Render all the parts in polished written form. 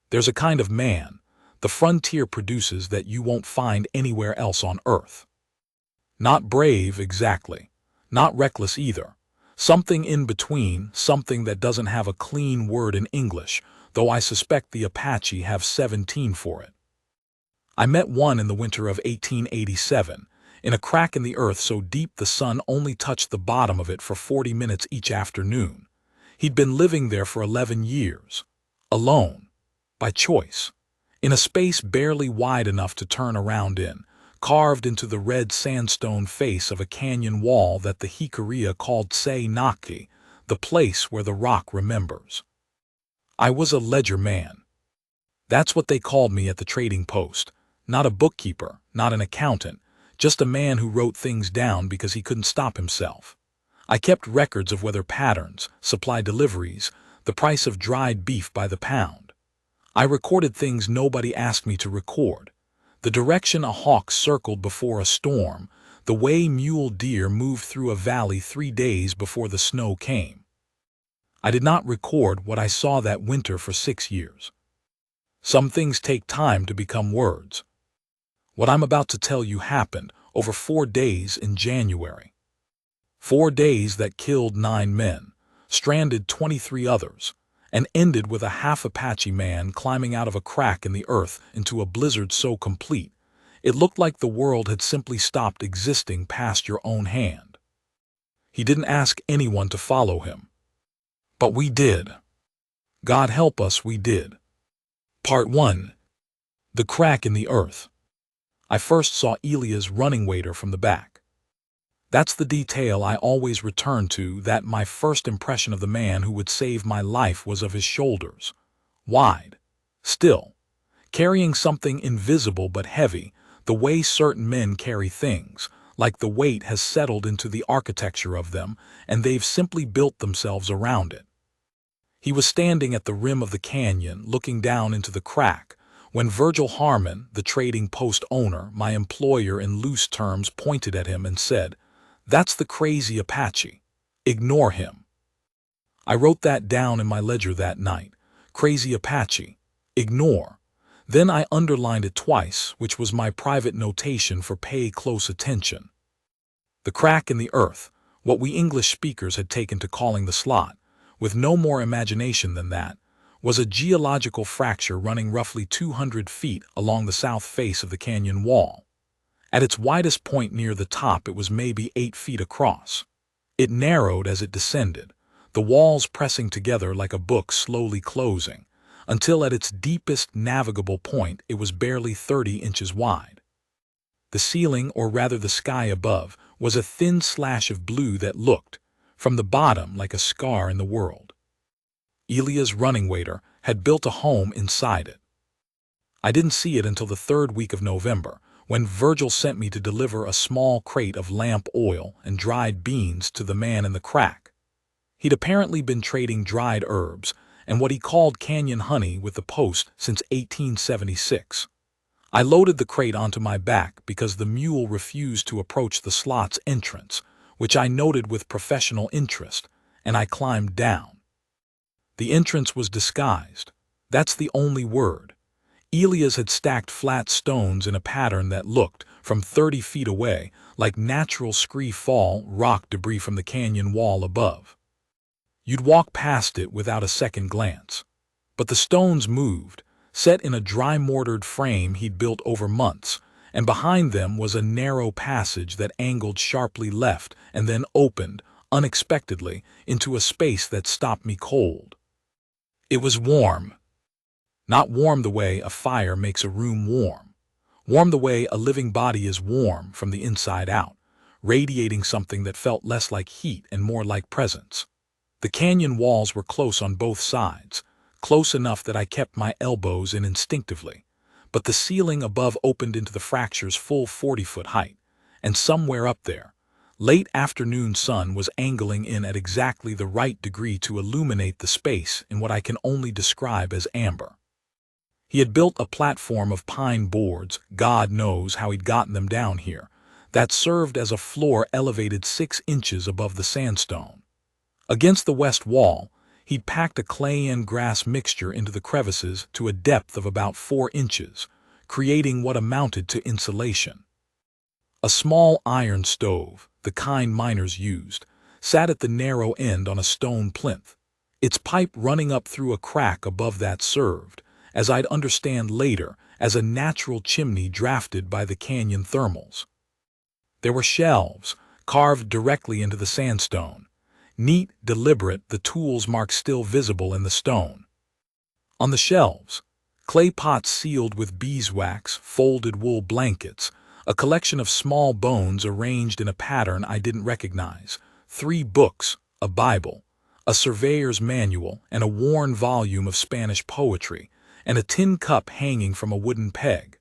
There's a kind of man the frontier produces that you won't find anywhere else on Earth. Not brave, exactly. Not reckless either. Something in between, something that doesn't have a clean word in English, though I suspect the Apache have 17 for it. I met one in the winter of 1887, in a crack in the earth so deep the sun only touched the bottom of it for 40 minutes each afternoon. He'd been living there for 11 years. Alone. By choice. In a space barely wide enough to turn around in, carved into the red sandstone face of a canyon wall that the Hikaria called Se Naki, the place where the rock remembers. I was a ledger man. That's what they called me at the trading post. Not a bookkeeper, not an accountant, just a man who wrote things down because he couldn't stop himself. I kept records of weather patterns, supply deliveries, the price of dried beef by the pound. I recorded things nobody asked me to record. The direction a hawk circled before a storm, the way mule deer moved through a valley 3 days before the snow came. I did not record what I saw that winter for 6 years. Some things take time to become words. What I'm about to tell you happened over 4 days in January. 4 days that killed 9 men, stranded 23 others, and ended with a half Apache man climbing out of a crack in the earth into a blizzard so complete, it looked like the world had simply stopped existing past your own hand. He didn't ask anyone to follow him. But we did. God help us, we did. Part 1. The crack in the earth. I first saw Elia's running waiter from the back. That's the detail I always return to, that my first impression of the man who would save my life was of his shoulders. Wide. Still. Carrying something invisible but heavy, the way certain men carry things, like the weight has settled into the architecture of them and they've simply built themselves around it. He was standing at the rim of the canyon, looking down into the crack, when Virgil Harmon, the trading post owner, my employer in loose terms, pointed at him and said, "That's the crazy Apache. Ignore him." I wrote that down in my ledger that night. Crazy Apache. Ignore. Then I underlined it twice, which was my private notation for pay close attention. The crack in the earth, what we English speakers had taken to calling the slot, with no more imagination than that, was a geological fracture running roughly 200 feet along the south face of the canyon wall. At its widest point near the top, it was maybe 8 feet across. It narrowed as it descended, the walls pressing together like a book slowly closing, until at its deepest navigable point it was barely 30 inches wide. The ceiling, or rather the sky above, was a thin slash of blue that looked, from the bottom, like a scar in the world. Elia's running waiter had built a home inside it. I didn't see it until the 3rd week of November, when Virgil sent me to deliver a small crate of lamp oil and dried beans to the man in the crack. He'd apparently been trading dried herbs and what he called canyon honey with the post since 1876. I loaded the crate onto my back because the mule refused to approach the slot's entrance, which I noted with professional interest, and I climbed down. The entrance was disguised. That's the only word. Elia's had stacked flat stones in a pattern that looked, from 30 feet away, like natural scree fall rock debris from the canyon wall above. You'd walk past it without a second glance. But the stones moved, set in a dry-mortared frame he'd built over months, and behind them was a narrow passage that angled sharply left and then opened, unexpectedly, into a space that stopped me cold. It was warm. Not warm the way a fire makes a room warm. Warm the way a living body is warm from the inside out, radiating something that felt less like heat and more like presence. The canyon walls were close on both sides, close enough that I kept my elbows in instinctively, but the ceiling above opened into the fracture's full 40-foot height, and somewhere up there, late afternoon sun was angling in at exactly the right degree to illuminate the space in what I can only describe as amber. He had built a platform of pine boards, God knows how he'd gotten them down here, that served as a floor elevated 6 inches above the sandstone. Against the west wall, He'd packed a clay and grass mixture into the crevices to a depth of about 4 inches, creating what amounted to insulation. A small iron stove, the kind miners used, sat at the narrow end on a stone plinth, its pipe running up through a crack above that served, as I'd understand later, as a natural chimney drafted by the canyon thermals. There were shelves, carved directly into the sandstone. Neat, deliberate, the tools marks still visible in the stone. On the shelves, clay pots sealed with beeswax, folded wool blankets, a collection of small bones arranged in a pattern I didn't recognize, 3 books, a Bible, a surveyor's manual, and a worn volume of Spanish poetry, and a tin cup hanging from a wooden peg.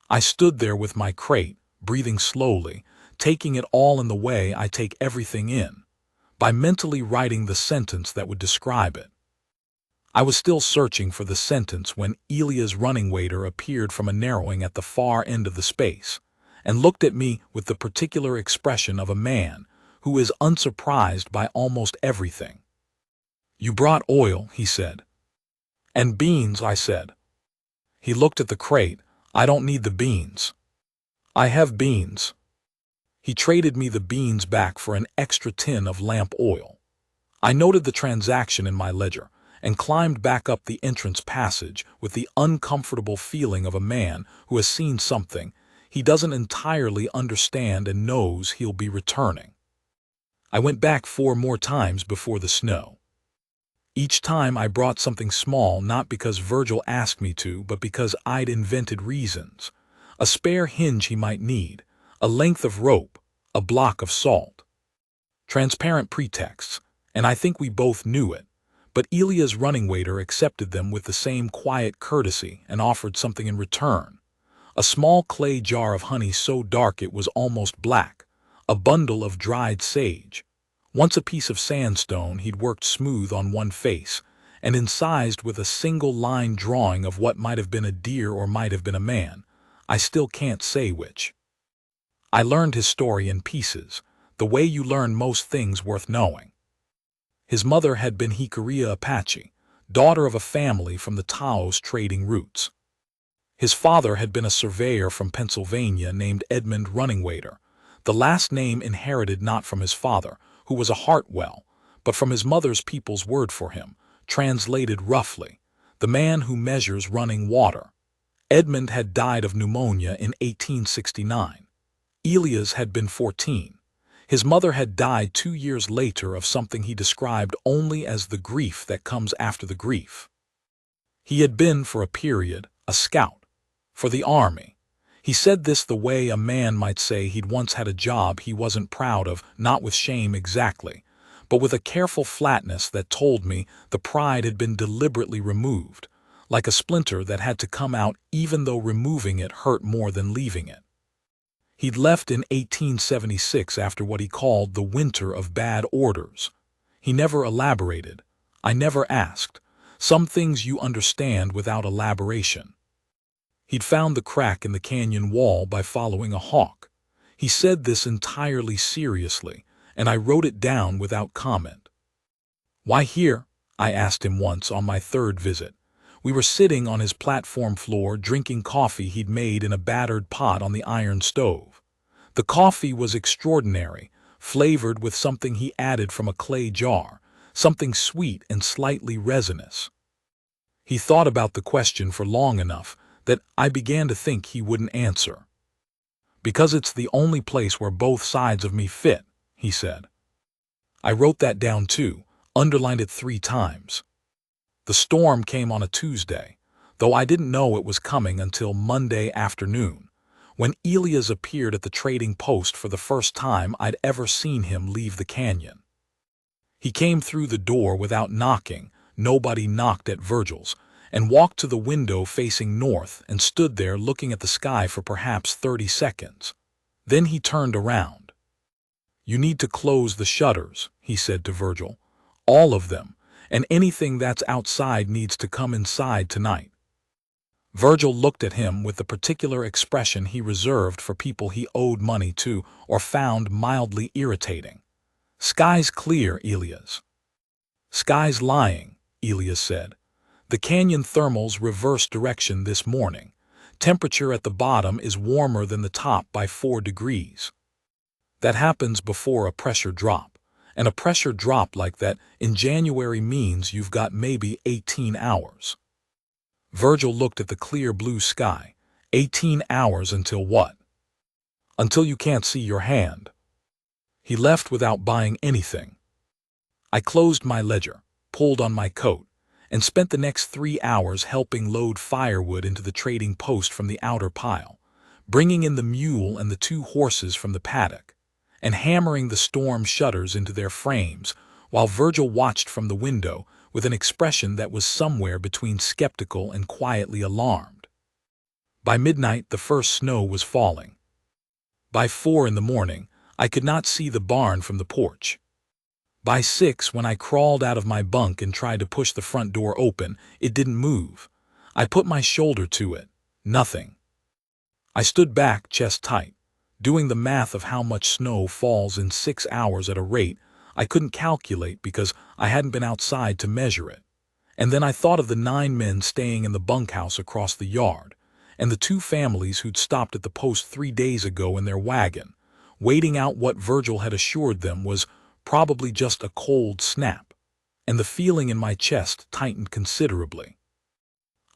I stood there with my crate, breathing slowly, taking it all in the way I take everything in, by mentally writing the sentence that would describe it. I was still searching for the sentence when Elia's running waiter appeared from a narrowing at the far end of the space, and looked at me with the particular expression of a man who is unsurprised by almost everything. "You brought oil," he said. "And beans," I said. He looked at the crate. "I don't need the beans." "I have beans." He traded me the beans back for an extra tin of lamp oil. I noted the transaction in my ledger and climbed back up the entrance passage with the uncomfortable feeling of a man who has seen something he doesn't entirely understand and knows he'll be returning. I went back 4 more times before the snow. Each time I brought something small, not because Virgil asked me to, but because I'd invented reasons. A spare hinge he might need, a length of rope, a block of salt. Transparent pretexts, and I think we both knew it, but Elia's running waiter accepted them with the same quiet courtesy and offered something in return. A small clay jar of honey so dark it was almost black, a bundle of dried sage. Once a piece of sandstone he'd worked smooth on one face, and incised with a single-line drawing of what might have been a deer or might have been a man. I still can't say which. I learned his story in pieces, the way you learn most things worth knowing. His mother had been Hikaria Apache, daughter of a family from the Taos trading routes. His father had been a surveyor from Pennsylvania named Edmund Runningwaiter, the last name inherited not from his father, who was a Hartwell, but from his mother's people's word for him, translated roughly, the man who measures running water. Edmund had died of pneumonia in 1869. Elias had been 14. His mother had died 2 years later of something he described only as the grief that comes after the grief. He had been, for a period, a scout, for the army. He said this the way a man might say he'd once had a job he wasn't proud of, not with shame exactly, but with a careful flatness that told me the pride had been deliberately removed, like a splinter that had to come out even though removing it hurt more than leaving it. He'd left in 1876 after what he called the winter of bad orders. He never elaborated. I never asked. Some things you understand without elaboration. He'd found the crack in the canyon wall by following a hawk. He said this entirely seriously, and I wrote it down without comment. "Why here?" I asked him once on my 3rd visit. We were sitting on his platform floor drinking coffee he'd made in a battered pot on the iron stove. The coffee was extraordinary, flavored with something he added from a clay jar, something sweet and slightly resinous. He thought about the question for long enough that I began to think he wouldn't answer. "Because it's the only place where both sides of me fit," he said. I wrote that down too, underlined it 3 times. The storm came on a Tuesday, though I didn't know it was coming until Monday afternoon, when Elias appeared at the trading post for the first time I'd ever seen him leave the canyon. He came through the door without knocking, nobody knocked at Virgil's, and walked to the window facing north and stood there looking at the sky for perhaps 30 seconds. Then he turned around. "You need to close the shutters," he said to Virgil. "All of them. And anything that's outside needs to come inside tonight." Virgil looked at him with the particular expression he reserved for people he owed money to or found mildly irritating. "Sky's clear, Elias." Sky's lying, Elias said. The canyon thermals reversed direction this morning. Temperature at the bottom is warmer than the top by 4 degrees. That happens before a pressure drop. And a pressure drop like that in January means you've got maybe 18 hours. Virgil looked at the clear blue sky. 18 hours until what? Until you can't see your hand. He left without buying anything. I closed my ledger, pulled on my coat, and spent the next 3 hours helping load firewood into the trading post from the outer pile, bringing in the mule and the 2 horses from the paddock, and hammering the storm shutters into their frames while Virgil watched from the window with an expression that was somewhere between skeptical and quietly alarmed. By midnight, the first snow was falling. By 4 in the morning, I could not see the barn from the porch. By 6, when I crawled out of my bunk and tried to push the front door open, it didn't move. I put my shoulder to it. Nothing. I stood back, chest tight, doing the math of how much snow falls in 6 hours at a rate I couldn't calculate because I hadn't been outside to measure it. And then I thought of the 9 men staying in the bunkhouse across the yard, and the 2 families who'd stopped at the post 3 days ago in their wagon, waiting out what Virgil had assured them was probably just a cold snap, and the feeling in my chest tightened considerably.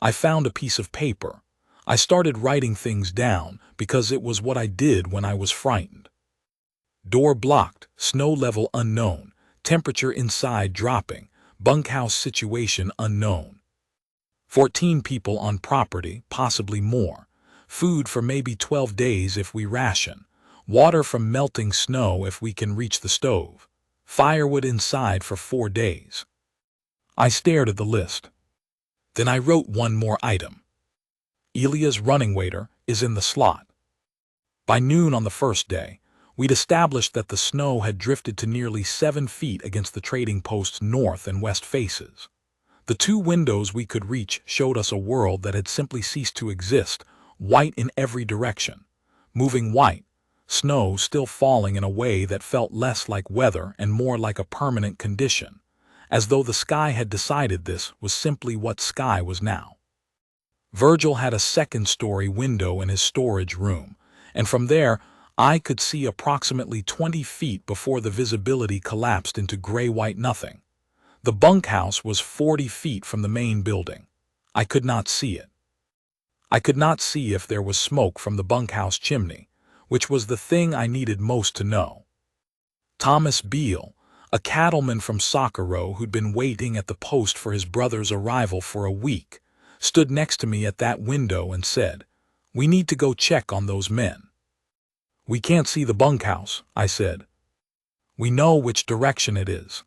I found a piece of paper. I started writing things down because it was what I did when I was frightened. Door blocked, snow level unknown, temperature inside dropping, bunkhouse situation unknown. 14 people on property, possibly more. Food for maybe 12 days if we ration. Water from melting snow if we can reach the stove. Firewood inside for 4 days. I stared at the list. Then I wrote one more item. Elias' running waiter is in the slot. By noon on the first day, we'd established that the snow had drifted to nearly 7 feet against the trading post's north and west faces. The 2 windows we could reach showed us a world that had simply ceased to exist, white in every direction. Moving white, snow still falling in a way that felt less like weather and more like a permanent condition, as though the sky had decided this was simply what sky was now. Virgil had a 2nd-story window in his storage room, and from there I could see approximately 20 feet before the visibility collapsed into gray-white nothing. The bunkhouse was 40 feet from the main building. I could not see it. I could not see if there was smoke from the bunkhouse chimney, which was the thing I needed most to know. Thomas Beale, a cattleman from Socorro who'd been waiting at the post for his brother's arrival for a week, stood next to me at that window and said, "We need to go check on those men." "We can't see the bunkhouse," I said. "We know which direction it is."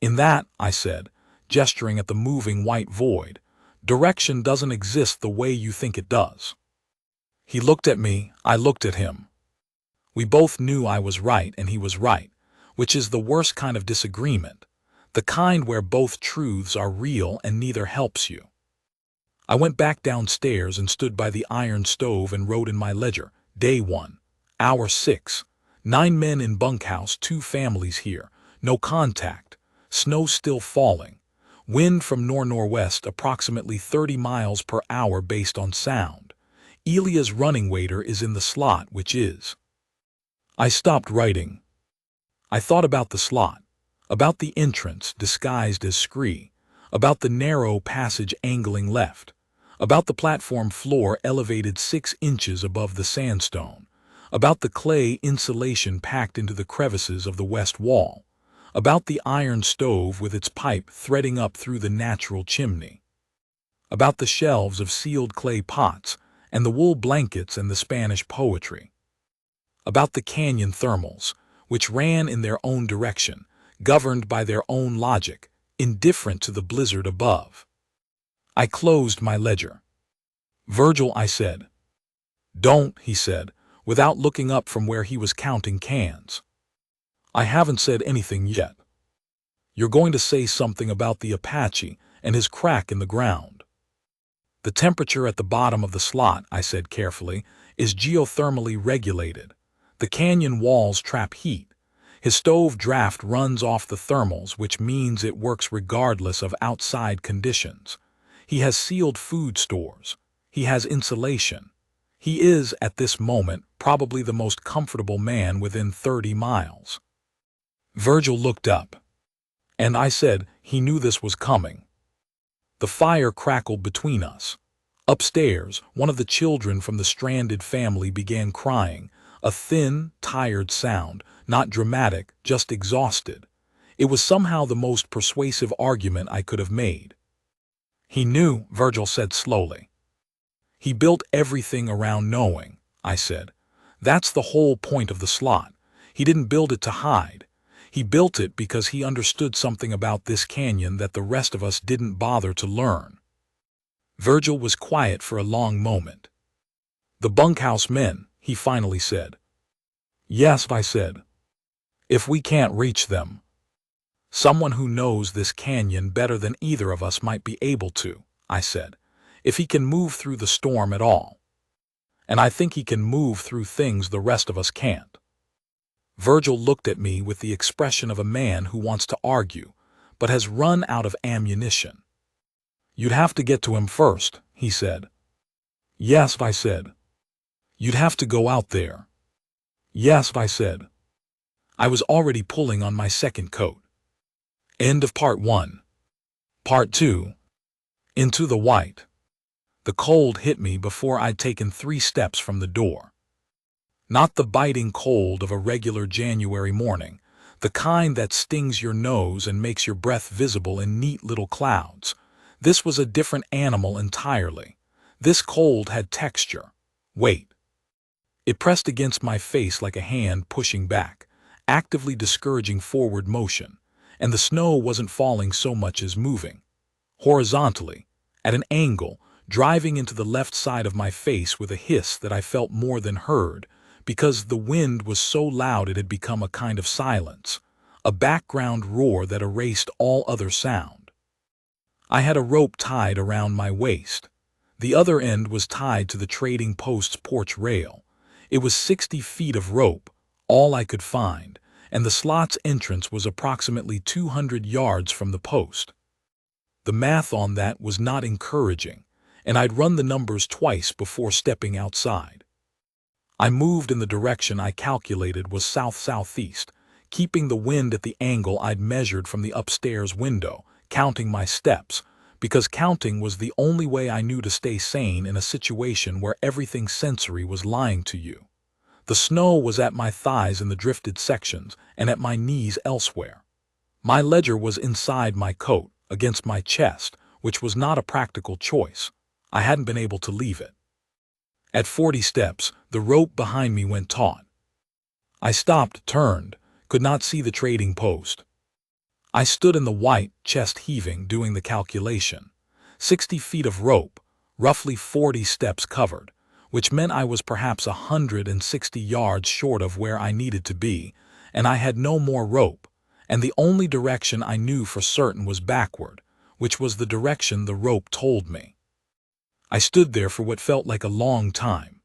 "In that," I said, gesturing at the moving white void, "direction doesn't exist the way you think it does." He looked at me, I looked at him. We both knew I was right and he was right, which is the worst kind of disagreement, the kind where both truths are real and neither helps you. I went back downstairs and stood by the iron stove and wrote in my ledger, Day 1, Hour 6, 9 men in bunkhouse, 2 families here, no contact, snow still falling, wind from nor-northwest approximately 30 miles per hour based on sound. Elias' running waiter is in the slot, which is. I stopped writing. I thought about the slot, about the entrance disguised as scree, about the narrow passage angling left, about the platform floor elevated 6 inches above the sandstone, about the clay insulation packed into the crevices of the west wall, about the iron stove with its pipe threading up through the natural chimney, about the shelves of sealed clay pots and the wool blankets and the Spanish poetry, about the canyon thermals, which ran in their own direction, governed by their own logic, indifferent to the blizzard above. I closed my ledger. "Virgil," I said. "Don't," he said, without looking up from where he was counting cans. "I haven't said anything yet. You're going to say something about the Apache and his crack in the ground." "The temperature at the bottom of the slot," I said carefully, "is geothermally regulated. The canyon walls trap heat. His stove draft runs off the thermals, which means it works regardless of outside conditions. He has sealed food stores. He has insulation. He is, at this moment, probably the most comfortable man within 30 miles. Virgil looked up. And I said he knew this was coming. The fire crackled between us. Upstairs, one of the children from the stranded family began crying, a thin, tired sound, not dramatic, just exhausted. It was somehow the most persuasive argument I could have made. He knew, Virgil said slowly. He built everything around knowing, I said. That's the whole point of the slot. He didn't build it to hide. He built it because he understood something about this canyon that the rest of us didn't bother to learn. Virgil was quiet for a long moment. The bunkhouse men, he finally said. Yes, I said. If we can't reach them. Someone who knows this canyon better than either of us might be able to, I said, if he can move through the storm at all. And I think he can move through things the rest of us can't. Virgil looked at me with the expression of a man who wants to argue, but has run out of ammunition. You'd have to get to him first, he said. Yes, I said. You'd have to go out there. Yes, I said. I was already pulling on my second coat. End of part 1. Part 2. Into the white. The cold hit me before I'd taken 3 steps from the door. Not the biting cold of a regular January morning, the kind that stings your nose and makes your breath visible in neat little clouds. This was a different animal entirely. This cold had texture, weight. It pressed against my face like a hand pushing back, actively discouraging forward motion, and the snow wasn't falling so much as moving. Horizontally, at an angle, driving into the left side of my face with a hiss that I felt more than heard, because the wind was so loud it had become a kind of silence, a background roar that erased all other sound. I had a rope tied around my waist. The other end was tied to the trading post's porch rail. It was 60 feet of rope, all I could find, and the slot's entrance was approximately 200 yards from the post. The math on that was not encouraging, and I'd run the numbers twice before stepping outside. I moved in the direction I calculated was south-southeast, keeping the wind at the angle I'd measured from the upstairs window, counting my steps, because counting was the only way I knew to stay sane in a situation where everything sensory was lying to you. The snow was at my thighs in the drifted sections and at my knees elsewhere. My ledger was inside my coat, against my chest, which was not a practical choice. I hadn't been able to leave it. At 40 steps, the rope behind me went taut. I stopped, turned, could not see the trading post. I stood in the white, chest heaving, doing the calculation. 60 feet of rope, roughly 40 steps covered, which meant I was perhaps 160 yards short of where I needed to be, and I had no more rope, and the only direction I knew for certain was backward, which was the direction the rope told me. I stood there for what felt like a long time.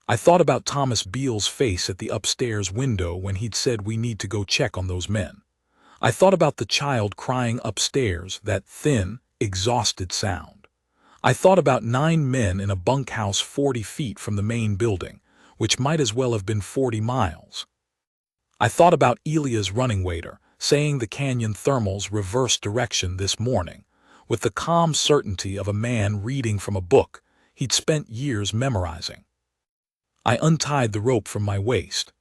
I thought about Thomas Beale's face at the upstairs window when he'd said we need to go check on those men. I thought about the child crying upstairs, that thin, exhausted sound. I thought about 9 men in a bunkhouse 40 feet from the main building, which might as well have been 40 miles. I thought about Elia's running waiter, saying the canyon thermals reversed direction this morning, with the calm certainty of a man reading from a book he'd spent years memorizing. I untied the rope from my waist.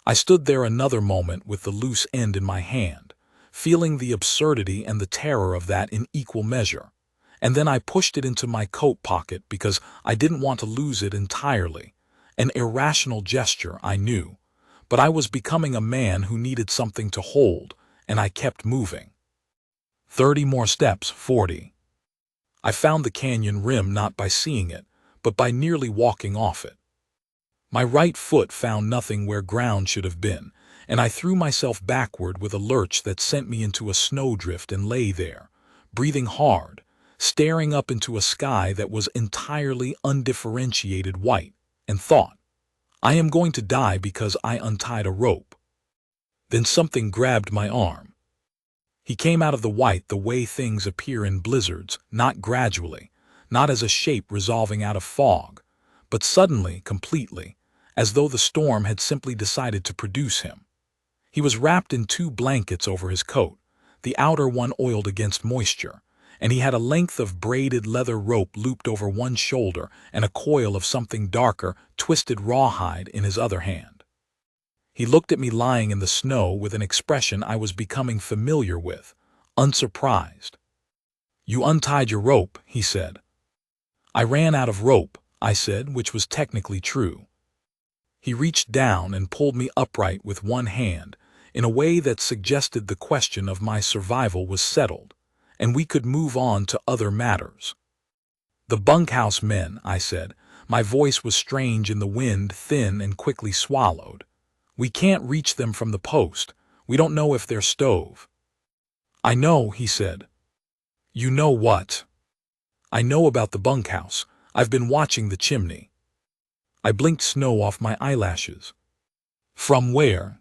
I stood there another moment with the loose end in my hand, feeling the absurdity and the terror of that in equal measure, and then I pushed it into my coat pocket because I didn't want to lose it entirely. An irrational gesture, I knew, but I was becoming a man who needed something to hold, and I kept moving. 30 more steps, 40. I found the canyon rim not by seeing it, but by nearly walking off it. My right foot found nothing where ground should have been, and I threw myself backward with a lurch that sent me into a snowdrift and lay there, breathing hard, staring up into a sky that was entirely undifferentiated white, and thought, I am going to die because I untied a rope. Then something grabbed my arm. He came out of the white the way things appear in blizzards, not gradually, not as a shape resolving out of fog, but suddenly, completely, as though the storm had simply decided to produce him. He was wrapped in 2 blankets over his coat, the outer one oiled against moisture, and he had a length of braided leather rope looped over one shoulder and a coil of something darker, twisted rawhide in his other hand. He looked at me lying in the snow with an expression I was becoming familiar with, unsurprised. "You untied your rope," he said. "I ran out of rope," I said, which was technically true. He reached down and pulled me upright with one hand, in a way that suggested the question of my survival was settled, and we could move on to other matters. "The bunkhouse men," I said. My voice was strange in the wind, thin and quickly swallowed. "We can't reach them from the post. We don't know if they're stove." "I know," he said. "You know what?" "I know about the bunkhouse. I've been watching the chimney." I blinked snow off my eyelashes. "From where?"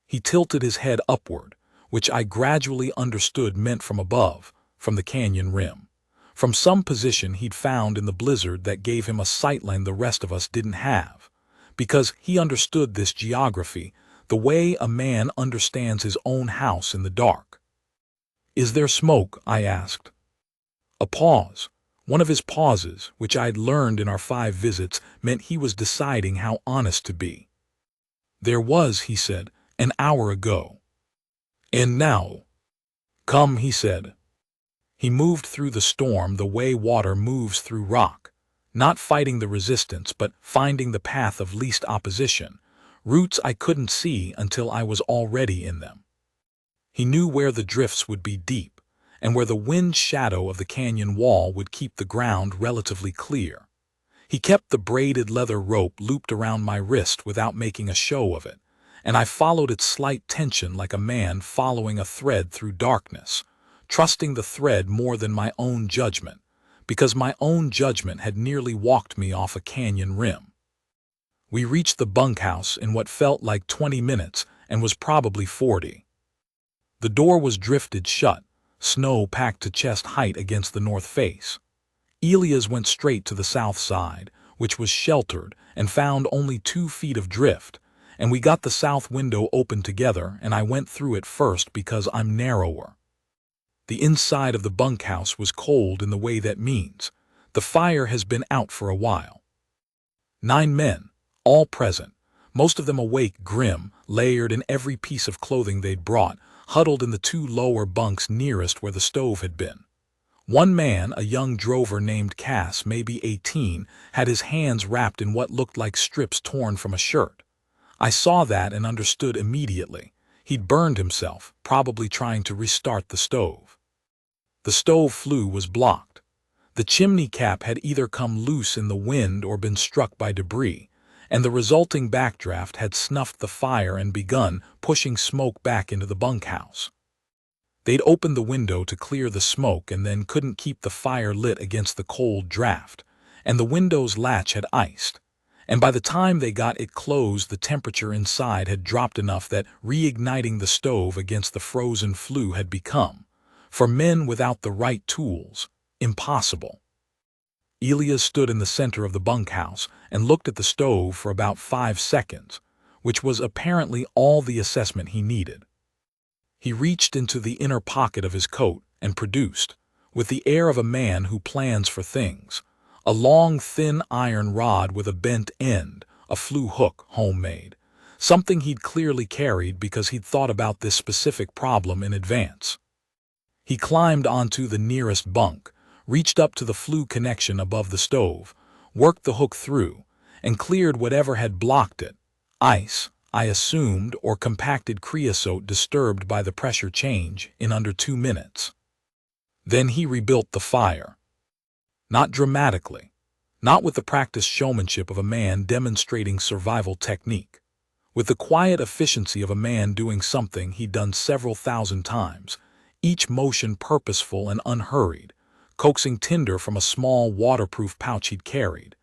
He tilted his head upward, which I gradually understood meant from above, from the canyon rim, from some position he'd found in the blizzard that gave him a sightline the rest of us didn't have, because he understood this geography the way a man understands his own house in the dark. "Is there smoke?" I asked. A pause. One of his pauses, which I'd learned in our 5 visits, meant he was deciding how honest to be. "There was," he said, "an hour ago." "And now?" "Come," he said. He moved through the storm the way water moves through rock, not fighting the resistance but finding the path of least opposition, routes I couldn't see until I was already in them. He knew where the drifts would be deep, and where the wind shadow of the canyon wall would keep the ground relatively clear. He kept the braided leather rope looped around my wrist without making a show of it, and I followed its slight tension like a man following a thread through darkness, trusting the thread more than my own judgment, because my own judgment had nearly walked me off a canyon rim. We reached the bunkhouse in what felt like 20 minutes and was probably 40. The door was drifted shut, snow packed to chest height against the north face. Elias went straight to the south side, which was sheltered and found only 2 feet of drift, and we got the south window open together, and I went through it first because I'm narrower. The inside of the bunkhouse was cold in the way that means the fire has been out for a while. 9 men, all present, most of them awake, grim, layered in every piece of clothing they'd brought, huddled in the 2 lower bunks nearest where the stove had been. One man, a young drover named Cass, maybe 18, had his hands wrapped in what looked like strips torn from a shirt. I saw that and understood immediately. He'd burned himself, probably trying to restart the stove. The stove flue was blocked. The chimney cap had either come loose in the wind or been struck by debris, and the resulting backdraft had snuffed the fire and begun pushing smoke back into the bunkhouse. They'd opened the window to clear the smoke and then couldn't keep the fire lit against the cold draft, and the window's latch had iced. And by the time they got it closed, the temperature inside had dropped enough that reigniting the stove against the frozen flue had become, for men without the right tools, impossible. Elias stood in the center of the bunkhouse and looked at the stove for about 5 seconds, which was apparently all the assessment he needed. He reached into the inner pocket of his coat and produced, with the air of a man who plans for things, a long, thin iron rod with a bent end, a flue hook, homemade, something he'd clearly carried because he'd thought about this specific problem in advance. He climbed onto the nearest bunk, reached up to the flue connection above the stove, worked the hook through, and cleared whatever had blocked it, ice, I assumed, or compacted creosote disturbed by the pressure change, in under 2 minutes. Then he rebuilt the fire. Not dramatically, not with the practiced showmanship of a man demonstrating survival technique, with the quiet efficiency of a man doing something he'd done several thousand times, each motion purposeful and unhurried, coaxing tinder from a small waterproof pouch he'd carried,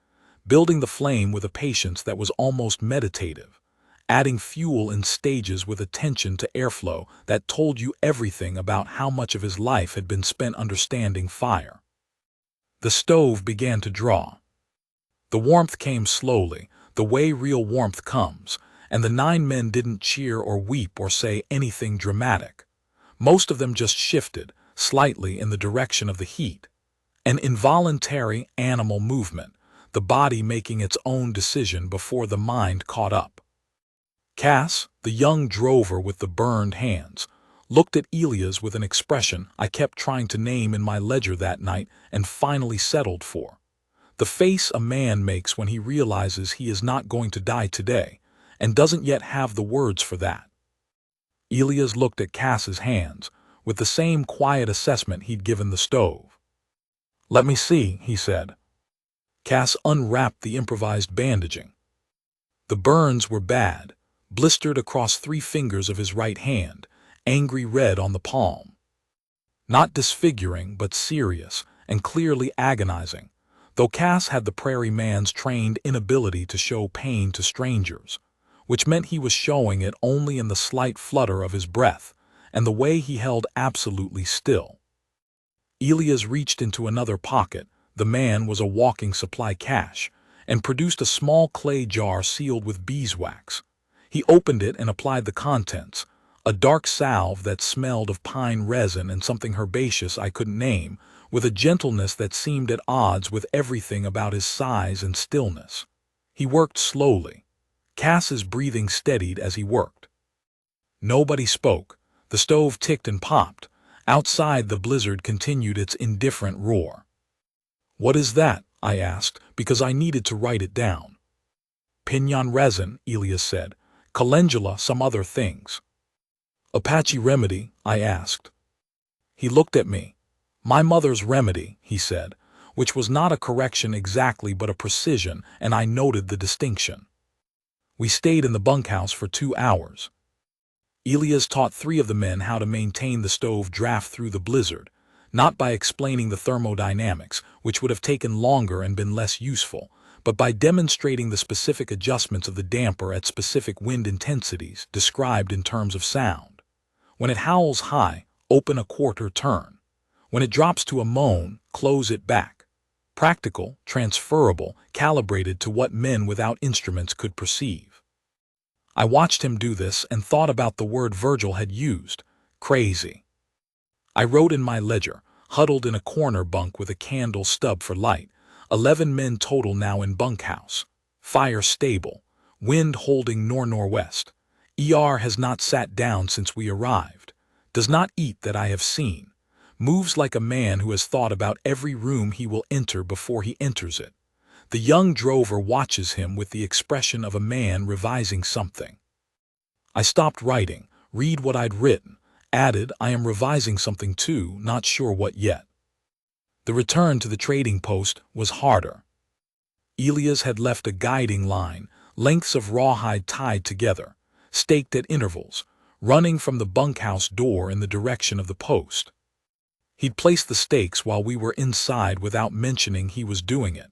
building the flame with a patience that was almost meditative, adding fuel in stages with attention to airflow that told you everything about how much of his life had been spent understanding fire. The stove began to draw. The warmth came slowly, the way real warmth comes, and the 9 men didn't cheer or weep or say anything dramatic. Most of them just shifted, slightly in the direction of the heat. An involuntary animal movement, the body making its own decision before the mind caught up. Cass, the young drover with the burned hands, looked at Elias with an expression I kept trying to name in my ledger that night and finally settled for. The face a man makes when he realizes he is not going to die today, and doesn't yet have the words for that. Elias looked at Cass's hands, with the same quiet assessment he'd given the stove. "Let me see," he said. Cass unwrapped the improvised bandaging. The burns were bad, blistered across 3 fingers of his right hand, angry red on the palm. Not disfiguring, but serious, and clearly agonizing, though Cass had the prairie man's trained inability to show pain to strangers, which meant he was showing it only in the slight flutter of his breath and the way he held absolutely still. Elias reached into another pocket, the man was a walking supply cache, and produced a small clay jar sealed with beeswax. He opened it and applied the contents, a dark salve that smelled of pine resin and something herbaceous I couldn't name, with a gentleness that seemed at odds with everything about his size and stillness. He worked slowly. Cass's breathing steadied as he worked. Nobody spoke. The stove ticked and popped. Outside, the blizzard continued its indifferent roar. "What is that?" I asked, because I needed to write it down. "Pinon resin," Elias said. "Calendula, some other things." "Apache remedy?" I asked. He looked at me. "My mother's remedy," he said, which was not a correction exactly but a precision, and I noted the distinction. We stayed in the bunkhouse for 2 hours. Elias taught 3 of the men how to maintain the stove draft through the blizzard, not by explaining the thermodynamics, which would have taken longer and been less useful, but by demonstrating the specific adjustments of the damper at specific wind intensities described in terms of sound. When it howls high, open a quarter turn. When it drops to a moan, close it back. Practical, transferable, calibrated to what men without instruments could perceive. I watched him do this and thought about the word Virgil had used, crazy. I wrote in my ledger, huddled in a corner bunk with a candle stub for light, 11 men total now in bunkhouse. Fire stable. Wind holding nor-northwest. ER has not sat down since we arrived. Does not eat that I have seen. Moves like a man who has thought about every room he will enter before he enters it. The young drover watches him with the expression of a man revising something. I stopped writing, read what I'd written, added I am revising something too, not sure what yet. The return to the trading post was harder. Elias had left a guiding line, lengths of rawhide tied together, staked at intervals, running from the bunkhouse door in the direction of the post. He'd placed the stakes while we were inside without mentioning he was doing it,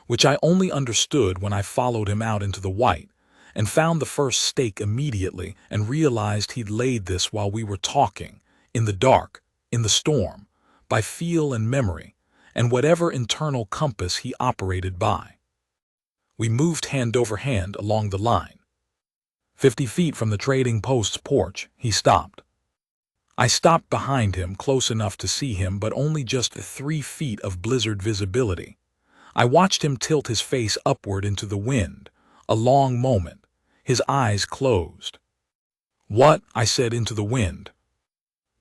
which I only understood when I followed him out into the white, and found the first stake immediately and realized he'd laid this while we were talking, in the dark, in the storm, by feel and memory, and whatever internal compass he operated by. We moved hand over hand along the line. 50 feet from the trading post's porch, he stopped. I stopped behind him close enough to see him, but only just 3 feet of blizzard visibility. I watched him tilt his face upward into the wind, a long moment, his eyes closed. "What?" I said into the wind.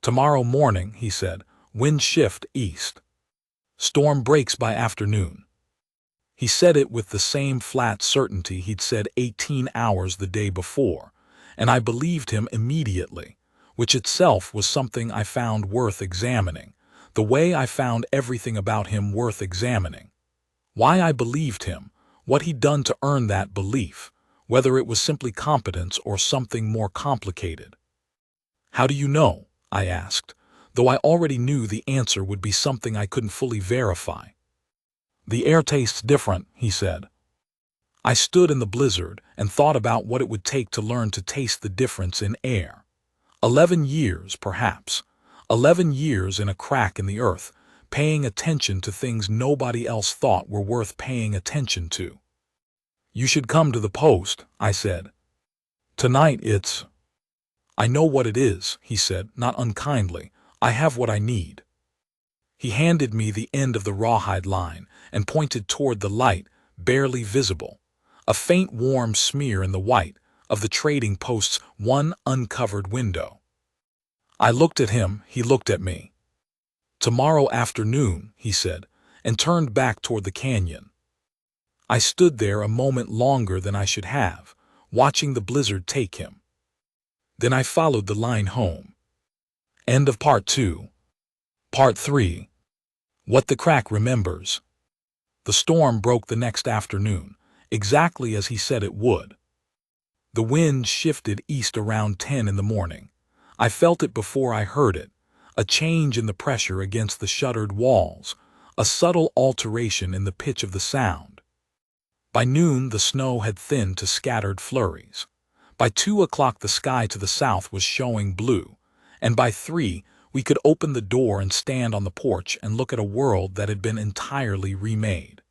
"Tomorrow morning," he said, "wind shift east. Storm breaks by afternoon." He said it with the same flat certainty he'd said 18 hours the day before, and I believed him immediately, which itself was something I found worth examining, the way I found everything about him worth examining. Why I believed him, what he'd done to earn that belief, whether it was simply competence or something more complicated. "How do you know?" I asked, though I already knew the answer would be something I couldn't fully verify. "The air tastes different," he said. I stood in the blizzard and thought about what it would take to learn to taste the difference in air. 11 years, perhaps. 11 years in a crack in the earth, paying attention to things nobody else thought were worth paying attention to. "You should come to the post," I said. "Tonight it's—" "I know what it is," he said, not unkindly. "I have what I need." He handed me the end of the rawhide line and pointed toward the light, barely visible, a faint warm smear in the white of the trading post's one uncovered window. I looked at him, he looked at me. "Tomorrow afternoon," he said, and turned back toward the canyon. I stood there a moment longer than I should have, watching the blizzard take him. Then I followed the line home. End of Part 2. Part 3. What the Crack Remembers. The storm broke the next afternoon, exactly as he said it would. The wind shifted east around 10 in the morning. I felt it before I heard it, a change in the pressure against the shuttered walls, a subtle alteration in the pitch of the sound. By noon the snow had thinned to scattered flurries. By 2 o'clock the sky to the south was showing blue, and by 3 we could open the door and stand on the porch and look at a world that had been entirely remade.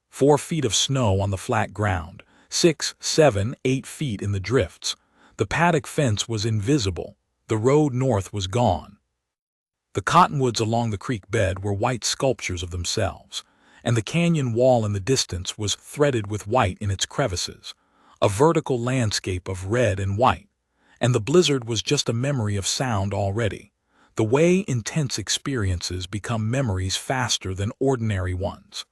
4 feet of snow on the flat ground, 6, 7, 8 feet in the drifts. The paddock fence was invisible, the road north was gone. The cottonwoods along the creek bed were white sculptures of themselves, and the canyon wall in the distance was threaded with white in its crevices, a vertical landscape of red and white, and the blizzard was just a memory of sound already, the way intense experiences become memories faster than ordinary ones,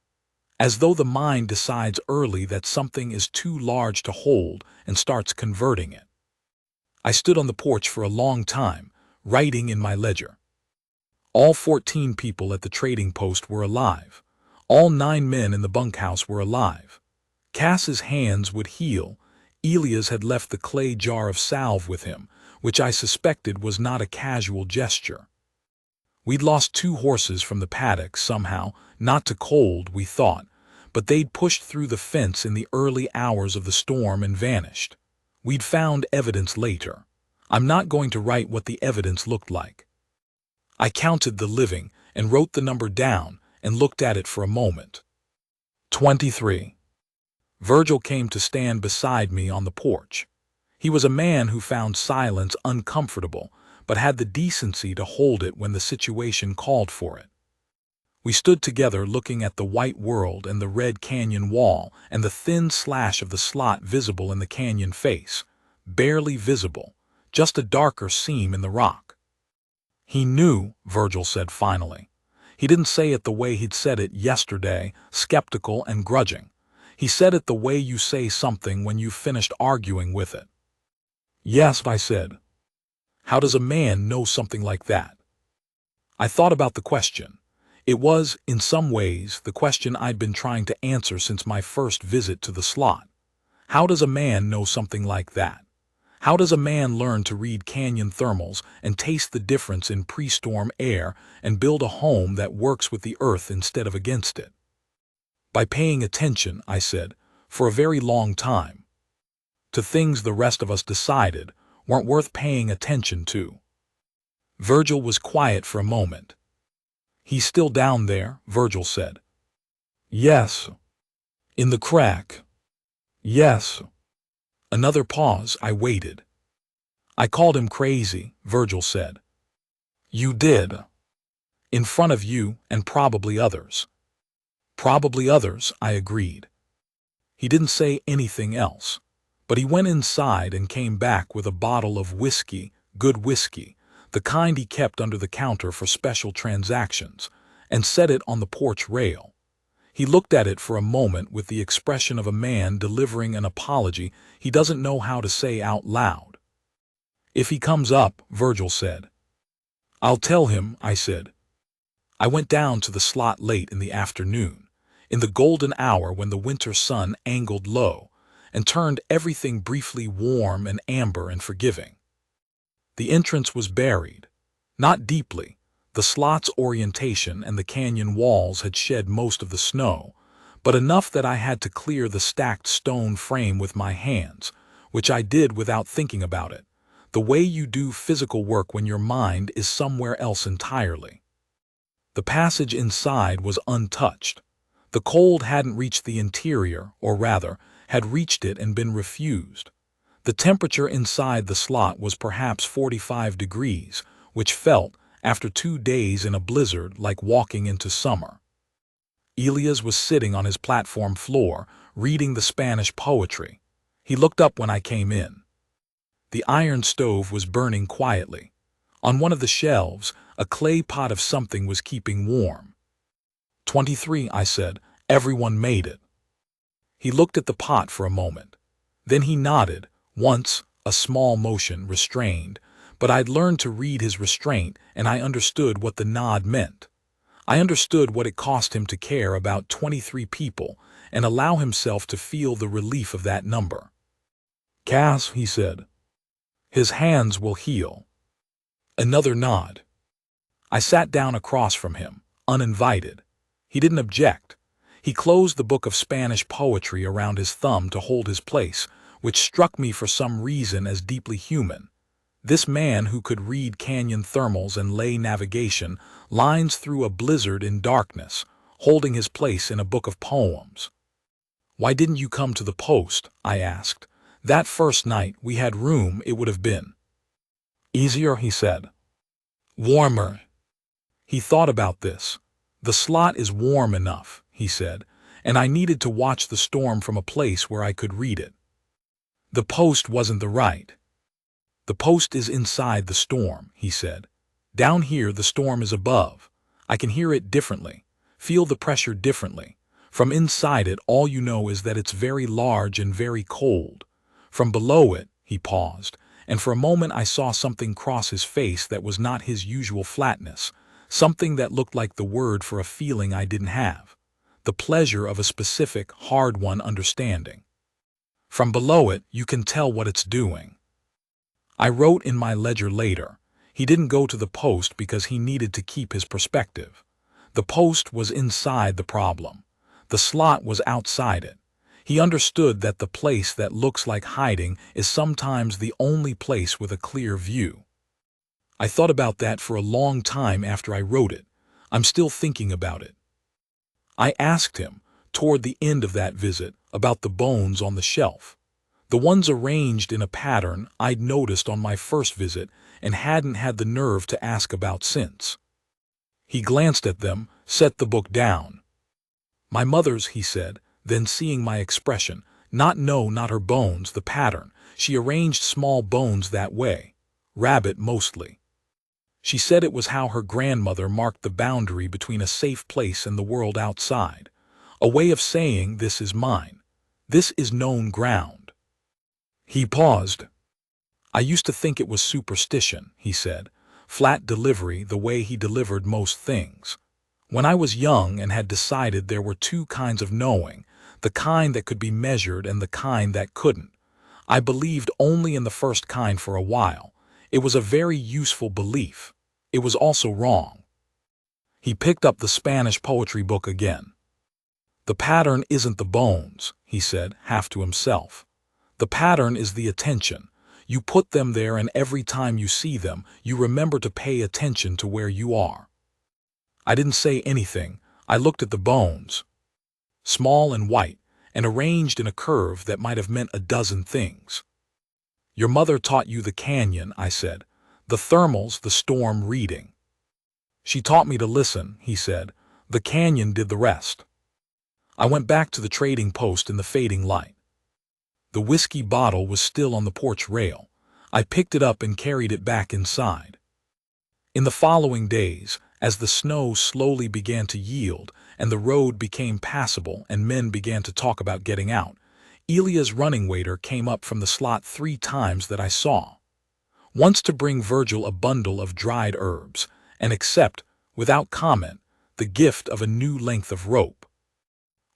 as though the mind decides early that something is too large to hold and starts converting it. I stood on the porch for a long time, writing in my ledger. All 14 people at the trading post were alive. All 9 men in the bunkhouse were alive. Cass's hands would heal. Elias had left the clay jar of salve with him, which I suspected was not a casual gesture. We'd lost 2 horses from the paddock somehow, not to cold, we thought, but they'd pushed through the fence in the early hours of the storm and vanished. We'd found evidence later. I'm not going to write what the evidence looked like. I counted the living and wrote the number down and looked at it for a moment. 23. Virgil came to stand beside me on the porch. He was a man who found silence uncomfortable, but had the decency to hold it when the situation called for it. We stood together looking at the white world and the red canyon wall and the thin slash of the slot visible in the canyon face, barely visible, just a darker seam in the rock. "He knew," Virgil said finally. He didn't say it the way he'd said it yesterday, skeptical and grudging. He said it the way you say something when you've finished arguing with it. "Yes," I said. "How does a man know something like that?" I thought about the question. It was, in some ways, the question I'd been trying to answer since my first visit to the slot. How does a man know something like that? How does a man learn to read canyon thermals and taste the difference in pre-storm air and build a home that works with the earth instead of against it? By paying attention, I said, for a very long time. To things the rest of us decided weren't worth paying attention to. Virgil was quiet for a moment. "He's still down there," Virgil said. "Yes." "In the crack?" "Yes." Another pause. I waited. "I called him crazy," Virgil said. "You did?" "In front of you and probably others." "Probably others," I agreed. He didn't say anything else, but he went inside and came back with a bottle of whiskey, good whiskey, the kind he kept under the counter for special transactions, and set it on the porch rail. He looked at it for a moment with the expression of a man delivering an apology he doesn't know how to say out loud. "If he comes up," Virgil said. "I'll tell him," I said. I went down to the slot late in the afternoon, in the golden hour when the winter sun angled low and turned everything briefly warm and amber and forgiving. The entrance was buried, not deeply. The slot's orientation and the canyon walls had shed most of the snow, but enough that I had to clear the stacked stone frame with my hands, which I did without thinking about it, the way you do physical work when your mind is somewhere else entirely. The passage inside was untouched. The cold hadn't reached the interior, or rather, had reached it and been refused. The temperature inside the slot was perhaps 45 degrees, which felt, after 2 days in a blizzard, like walking into summer. Elias was sitting on his platform floor, reading the Spanish poetry. He looked up when I came in. The iron stove was burning quietly. On one of the shelves, a clay pot of something was keeping warm. 23, I said. Everyone made it. He looked at the pot for a moment. Then he nodded, once, a small motion, restrained, but I'd learned to read his restraint, and I understood what the nod meant. I understood what it cost him to care about 23 people and allow himself to feel the relief of that number. Cass, he said. His hands will heal. Another nod. I sat down across from him, uninvited. He didn't object. He closed the book of Spanish poetry around his thumb to hold his place, which struck me for some reason as deeply human. This man who could read canyon thermals and lay navigation lines through a blizzard in darkness, holding his place in a book of poems. Why didn't you come to the post? I asked. That first night we had room, it would have been easier, he said. Warmer. He thought about this. The slot is warm enough, he said, and I needed to watch the storm from a place where I could read it. The post wasn't the right. The post is inside the storm, he said. Down here the storm is above. I can hear it differently, feel the pressure differently. From inside it all you know is that it's very large and very cold. From below it, he paused, and for a moment I saw something cross his face that was not his usual flatness, something that looked like the word for a feeling I didn't have, the pleasure of a specific, hard-won understanding. From below it, you can tell what it's doing. I wrote in my ledger later, he didn't go to the post because he needed to keep his perspective. The post was inside the problem. The slot was outside it. He understood that the place that looks like hiding is sometimes the only place with a clear view. I thought about that for a long time after I wrote it. I'm still thinking about it. I asked him, toward the end of that visit, about the bones on the shelf. The ones arranged in a pattern I'd noticed on my first visit and hadn't had the nerve to ask about since. He glanced at them, set the book down. My mother's, he said, then seeing my expression, not her bones, the pattern. She arranged small bones that way. Rabbit mostly. She said it was how her grandmother marked the boundary between a safe place and the world outside. A way of saying, this is mine. This is known ground. He paused. I used to think it was superstition, he said. Flat delivery, the way he delivered most things. When I was young and had decided there were 2 kinds of knowing, the kind that could be measured and the kind that couldn't, I believed only in the first kind for a while. It was a very useful belief. It was also wrong. He picked up the Spanish poetry book again. The pattern isn't the bones, he said, half to himself. The pattern is the attention. You put them there and every time you see them, you remember to pay attention to where you are. I didn't say anything. I looked at the bones. Small and white, and arranged in a curve that might have meant a dozen things. Your mother taught you the canyon, I said. The thermals, the storm reading. She taught me to listen, he said. The canyon did the rest. I went back to the trading post in the fading light. The whiskey bottle was still on the porch rail. I picked it up and carried it back inside. In the following days, as the snow slowly began to yield and the road became passable and men began to talk about getting out, Elia's running waiter came up from the slot 3 times that I saw. Once to bring Virgil a bundle of dried herbs and accept, without comment, the gift of a new length of rope.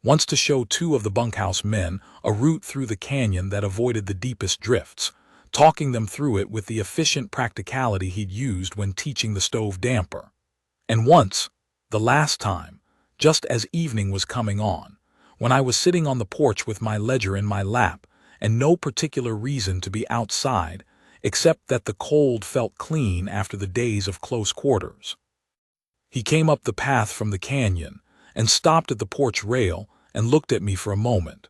Once to show 2 of the bunkhouse men a route through the canyon that avoided the deepest drifts, talking them through it with the efficient practicality he'd used when teaching the stove damper. And once, the last time, just as evening was coming on, when I was sitting on the porch with my ledger in my lap, and no particular reason to be outside, except that the cold felt clean after the days of close quarters. He came up the path from the canyon and stopped at the porch rail and looked at me for a moment.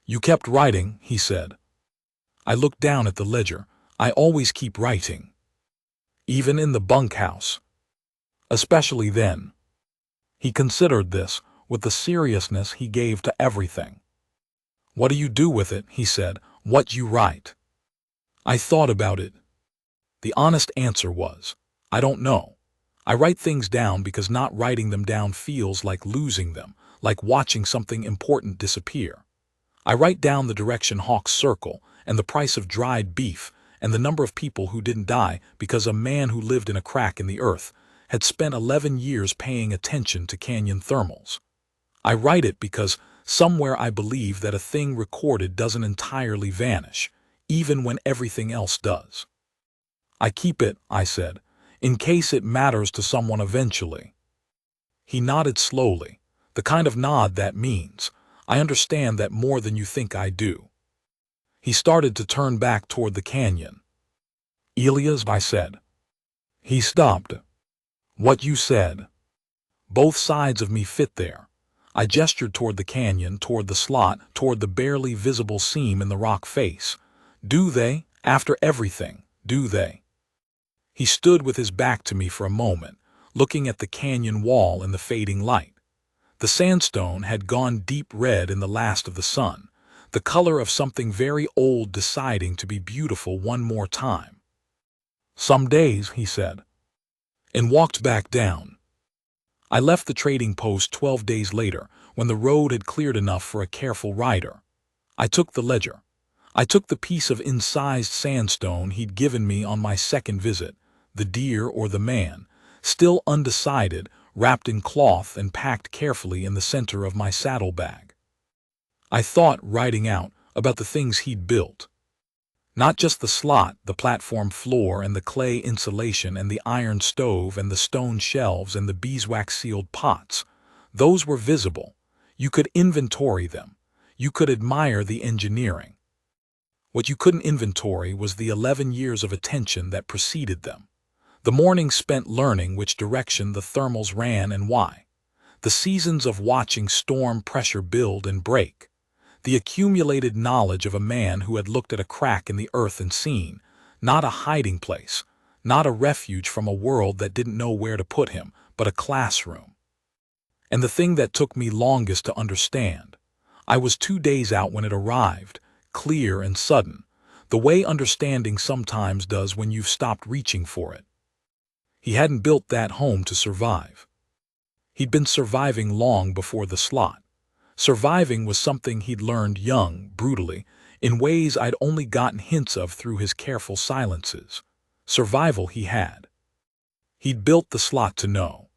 "You kept writing," he said. I looked down at the ledger. "I always keep writing. Even in the bunkhouse. Especially then." He considered this with the seriousness he gave to everything. "What do you do with it?" he said. "What you write?" I thought about it. The honest answer was, I don't know. I write things down because not writing them down feels like losing them, like watching something important disappear. I write down the direction hawks circle, and the price of dried beef, and the number of people who didn't die because a man who lived in a crack in the earth had spent 11 years paying attention to canyon thermals. I write it because somewhere I believe that a thing recorded doesn't entirely vanish, even when everything else does. "I keep it," I said, "in case it matters to someone eventually." He nodded slowly, the kind of nod that means, "I understand that more than you think I do." He started to turn back toward the canyon. "Elias," I said. He stopped. "What you said. Both sides of me fit there." I gestured toward the canyon, toward the slot, toward the barely visible seam in the rock face. "Do they? After everything, do they?" He stood with his back to me for a moment, looking at the canyon wall in the fading light. The sandstone had gone deep red in the last of the sun, the color of something very old deciding to be beautiful one more time. "Some days," he said, and walked back down. I left the trading post 12 days later, when the road had cleared enough for a careful rider. I took the ledger. I took the piece of incised sandstone he'd given me on my second visit, the deer or the man, still undecided, wrapped in cloth and packed carefully in the center of my saddlebag. I thought, riding out, about the things he'd built. Not just the slot, the platform floor and the clay insulation and the iron stove and the stone shelves and the beeswax-sealed pots. Those were visible. You could inventory them. You could admire the engineering. What you couldn't inventory was the 11 years of attention that preceded them. The mornings spent learning which direction the thermals ran and why. The seasons of watching storm pressure build and break. The accumulated knowledge of a man who had looked at a crack in the earth and seen, not a hiding place, not a refuge from a world that didn't know where to put him, but a classroom. And the thing that took me longest to understand, I was 2 days out when it arrived, clear and sudden, the way understanding sometimes does when you've stopped reaching for it. He hadn't built that home to survive. He'd been surviving long before the slot. Surviving was something he'd learned young, brutally, in ways I'd only gotten hints of through his careful silences. Survival he had. He'd built the slot to know.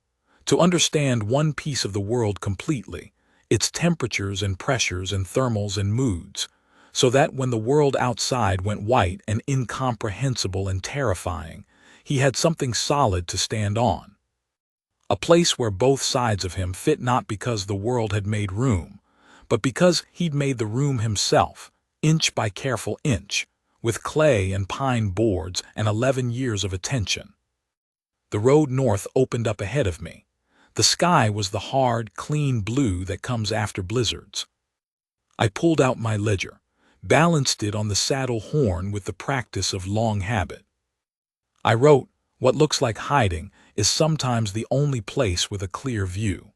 To understand one piece of the world completely, its temperatures and pressures and thermals and moods, so that when the world outside went white and incomprehensible and terrifying, he had something solid to stand on. A place where both sides of him fit not because the world had made room, but because he'd made the room himself, inch by careful inch, with clay and pine boards and 11 years of attention. The road north opened up ahead of me. The sky was the hard, clean blue that comes after blizzards. I pulled out my ledger, balanced it on the saddle horn with the practice of long habit. I wrote, "What looks like hiding is sometimes the only place with a clear view."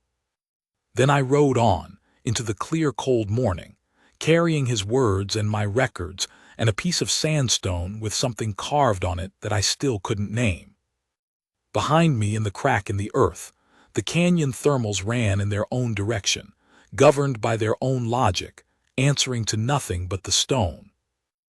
Then I rode on, into the clear cold morning, carrying his words and my records and a piece of sandstone with something carved on it that I still couldn't name. Behind me in the crack in the earth, the canyon thermals ran in their own direction, governed by their own logic, answering to nothing but the stone.